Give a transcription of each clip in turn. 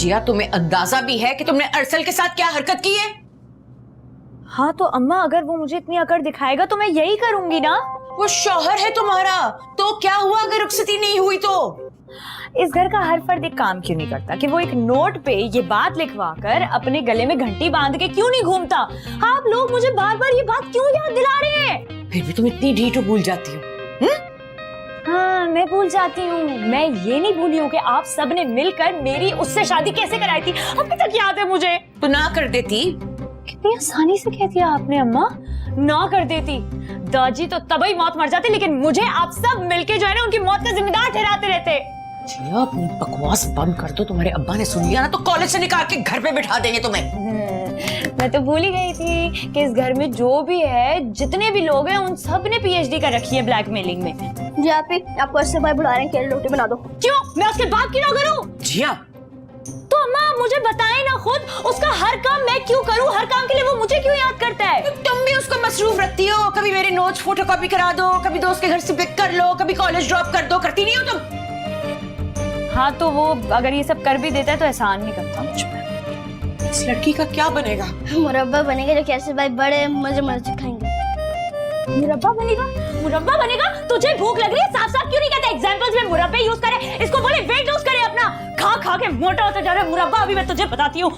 जिया, तुम्हें अंदाजा भी है कि तुमने अरसल के साथ क्या हरकत की है? हाँ तो अम्मा, अगर वो मुझे इतनी अकड़ दिखाएगा तो मैं यही करूंगी ना। वो शौहर है तुम्हारा, तो क्या हुआ अगर रुखसती नहीं हुई तो? इस घर का हर फर्द एक काम क्यों नहीं करता कि वो एक नोट पे ये बात लिखवा कर अपने गले में घंटी बांध के क्यों नहीं घूमता? आप लोग मुझे बार बार ये बात क्यों याद दिला रहे हैं? फिर भी तुम इतनी ढीठ भूल जाती हो। हाँ मैं भूल जाती हूँ। मैं ये नहीं भूली हूँ कि आप सब ने मिलकर मेरी उससे शादी कैसे कराई थी, अभी तक याद है मुझे। तो ना कर देती। कितनी आसानी से कह दिया आपने अम्मा, ना कर देती। दादी तो तभी मौत मर जाती, लेकिन मुझे आप सब मिलके जो है ना उनकी मौत का जिम्मेदार ठहराते रहते। जिया अपनी बकवास बंद कर दो, तुम्हारे अब्बा ने सुन लिया ना तो कॉलेज से निकाल के घर पे बिठा देंगे तुम्हें। मैं तो भूल ही गई थी कि इस घर में जो भी है, जितने भी लोग हैं, उन सब ने पीएचडी कर रखी है ब्लैकमेलिंग में। जी आपको अच्छे भाई बुला रहे हैं, केले रोटी बना दो। क्यों? मैं उसके बाप की ना करूं? जिया तो अम्मा मुझे बताएं ना खुद, उसका हर काम मैं क्यों करूं? हर काम के लिए वो मुझे क्यों याद करता है? तुम भी उसको मसरूफ रखती हो, कभी मेरे नोट्स फोटोकॉपी करा दो, कभी दोस्त के घर से पिक कर लो, कभी कॉलेज ड्रॉप कर दो, करती नहीं हो तुम? हाँ तो वो अगर ये सब कर भी देता है तो एहसान नहीं करता मुझ पे। इस लड़की का क्या बनेगा? मुरब्बा बनेगा जो कैसे भाई बड़े मजे मजे से खाएंगे। मुरब्बा बनेगा? मुरब्बा बनेगा? तुझे भूख लग रही है? साफ साफ क्यों नहीं कहते एग्जांपल्स में मुरब्बे यूज करे? इसको बोले वेट लूज करे अपना, खा खा के मोटा होता जा रहा है मुरब्बा। अभी मैं तुझे बताती हूँ।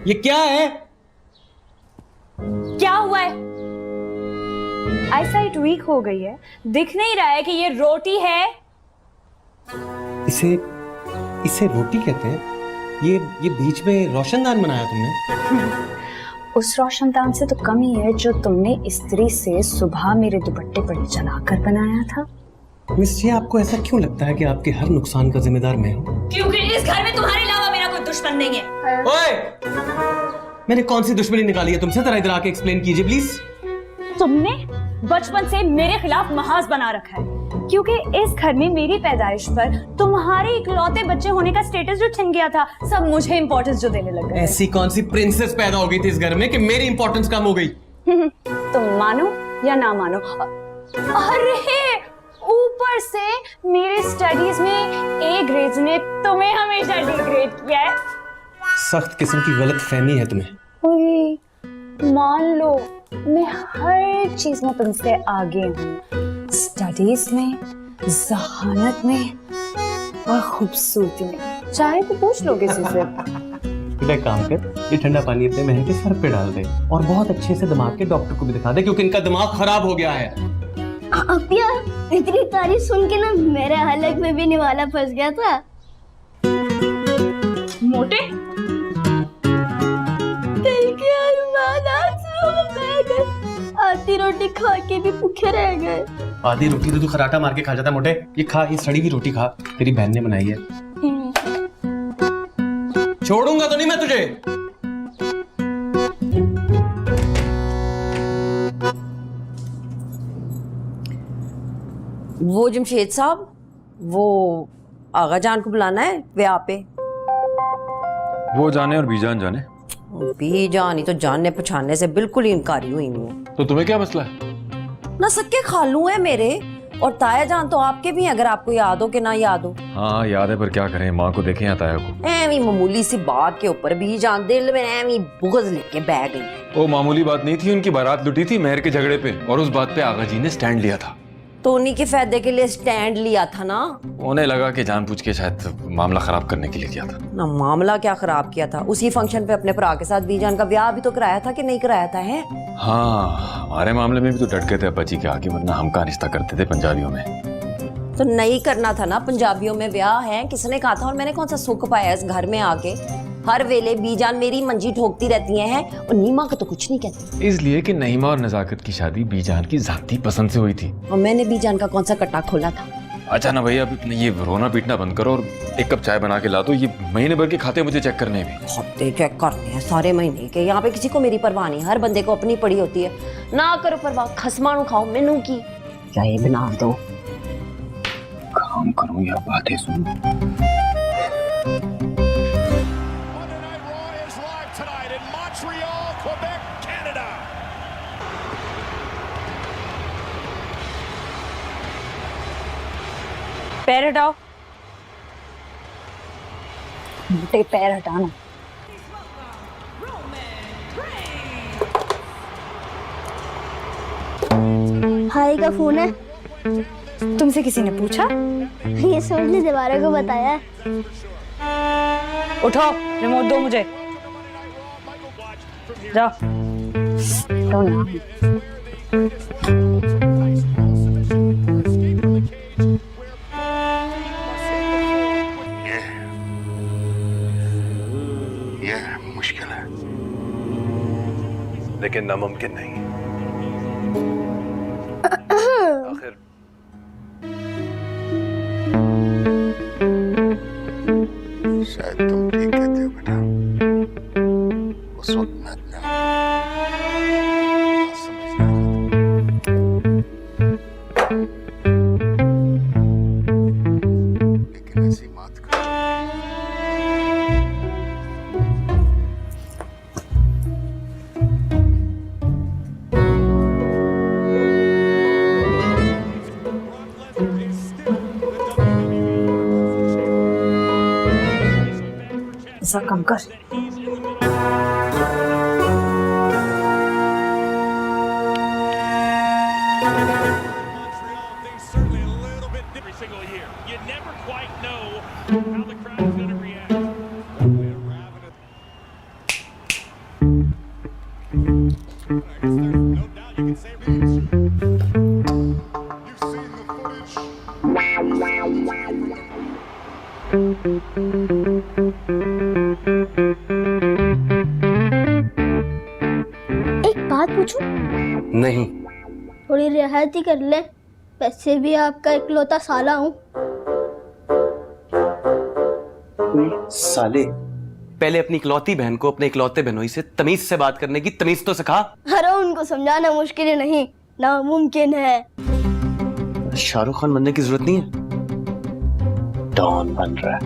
ये क्या है? क्या हुआ है? आईसाइट वीक हो गई है, दिख नहीं रहा है कि ये रोटी है? इसे रोटी कहते हैं? ये बीच में रोशनदान बनाया तुमने? उस रोशनदान से तो कम ही है जो तुमने इस्त्री से सुबह मेरे दुपट्टे पर जलाकर बनाया था। मिस जी, आपको ऐसा क्यों लगता है कि आपके हर नुकसान का जिम्मेदार मैं हूँ? क्योंकि इस घर में तुम्हारे अलावा मेरा कोई दुश्मन नहीं है। ओए! मैंने कौन सी दुश्मनी निकाली है तुमसे? जरा इधर आके एक्सप्लेन कीजिए प्लीज। तुमने बचपन से मेरे खिलाफ महाज बना रखा है, क्योंकि इस घर में मेरी पैदाइश पर तुम्हारे इकलौते बच्चे होने का स्टेटस जो छिन गया था, सब मुझे इंपॉर्टेंस जो देने लग गए। ऐसी कौन सी प्रिंसेस पैदा हो गई थी इस घर में कि मेरी इंपॉर्टेंस कम हो गई? तुम मानो या ना मानो, अरे ऊपर से मेरे स्टडीज में ए ग्रेड्स ने तुम्हें हमेशा डी ग्रेड किया है। सख्त किस्म की गलत फहमी है तुम्हें। मान लो मैं हर चीज में तुमसे आगे हूँ, स्टडीज में, जहानत में और खूबसूरती में। चाहे तो पूछ लो किसी से। बेटा काम कर, ये ठंडा पानी अपने बहन के सर पे डाल दे और बहुत अच्छे से दिमाग के डॉक्टर को भी दिखा दे, क्योंकि इनका दिमाग खराब हो गया है। अब यार इतनी तारीफ सुन के ना मेरे हलक में भी निवाला फंस गया था। मोटे दिल के अरमान आंसू बह गए, आधी रोटी खा के भी भूखे रह गए। आधी रोटी तो तू खराटा मार के खा जाता मोटे। ये खा, ये सड़ी हुई रोटी खा, तेरी बहन ने बनाई है। छोड़ूंगा तो नहीं मैं तुझे। वो जमशेद साहब, वो आगा जान को बुलाना है ब्याह पे। वो जाने और बीजान जाने। बीजान ही तो जानने पहचानने से बिल्कुल ही इनकारी हुई हूँ। तो तुम्हें क्या मसला है? ना सक्के खालू है मेरे, और ताया जान तो आपके भी हैं, अगर आपको याद हो कि ना याद हो। हाँ याद है, पर क्या करें, माँ को देखें या ताया को। एवी मामूली सी बात के ऊपर बीजान दिल में एवी बुग़्ज़ लेके बह गई। वो मामूली बात नहीं थी, उनकी बारात लुटी थी मेहर के झगड़े पे, और उस बात पे आगा जी ने स्टैंड लिया था। तो उन्हीं के फायदे के लिए स्टैंड लिया था ना? उन्हें लगा कि जानबूझ के शायद मामला खराब करने के लिए किया था। ना मामला क्या खराब किया था, उसी फंक्शन पे अपने भरा के साथ बीजान का ब्याह भी तो कराया था कि नहीं कराया था? है हाँ, हमारे मामले में भी तो डट गए थे अब्बा जी के आगे, वरना हम का रिश्ता करते थे पंजाबियों में। तो नहीं करना था ना, पंजाबियों में ब्याह है, किसने कहा था? और मैंने कौन सा सुख पाया इस घर में आके? हर वेले बीजान मेरी मंजी ठोकती रहती हैं और नीमा का तो कुछ नहीं कहती। इसलिए कि नईमा और नजाकत की शादी बीजान की जाती पसंद से हुई थी, और मैंने बीजान का कौन सा कट्टा खोला था? अच्छा ना भैया, अब ये रोना पीटना बंद करो और एक कप चाय बना के ला दो। ये महीने भर के खाते मुझे चेक करने हैं। खाते चेक करते हैं सारे महीने के। यहाँ पे किसी को मेरी परवाह नहीं, हर बंदे को अपनी पड़ी होती है। ना करो परवाह, खसमानू खाओ, मेनू की चाय बना दो। काम करूं या बातें सुनूं? पैर हटाओ, मोटे पैर हटाना। भाई का फोन है। तुमसे किसी ने पूछा? ये समझ ली दीवारों को बताया है। उठो, रिमोट दो मुझे। जाओ। तो ना। ये मुश्किल है, लेकिन नामुमकिन नहीं। आखिर शायद तुम ठीक कहते हो बेटा। उस वक्त मैं अपने आप को समझ नहीं पाता। लेकिन ऐसी बात कर ऐसा कम कर। एक बात पूछूं? नहीं। थोड़ी रियायत ही कर ले, वैसे भी आपका इकलौता साला हूँ। साले, पहले अपनी इकलौती बहन को अपने इकलौते बहनोई से तमीज से बात करने की तमीज तो सिखा। अरे उनको समझाना मुश्किल ही नहीं, नामुमकिन है। शाहरुख खान बनने की जरूरत नहीं है, डॉन बन रहा है।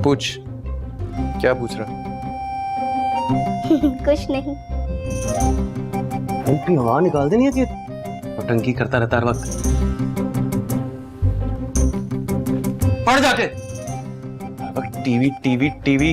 पूछ, क्या पूछ रहा? कुछ नहीं। अपनी हवा निकाल देनी है, टंकी करता रहता हर वक्त। पढ़ जाके हर वक्त टीवी टीवी टीवी।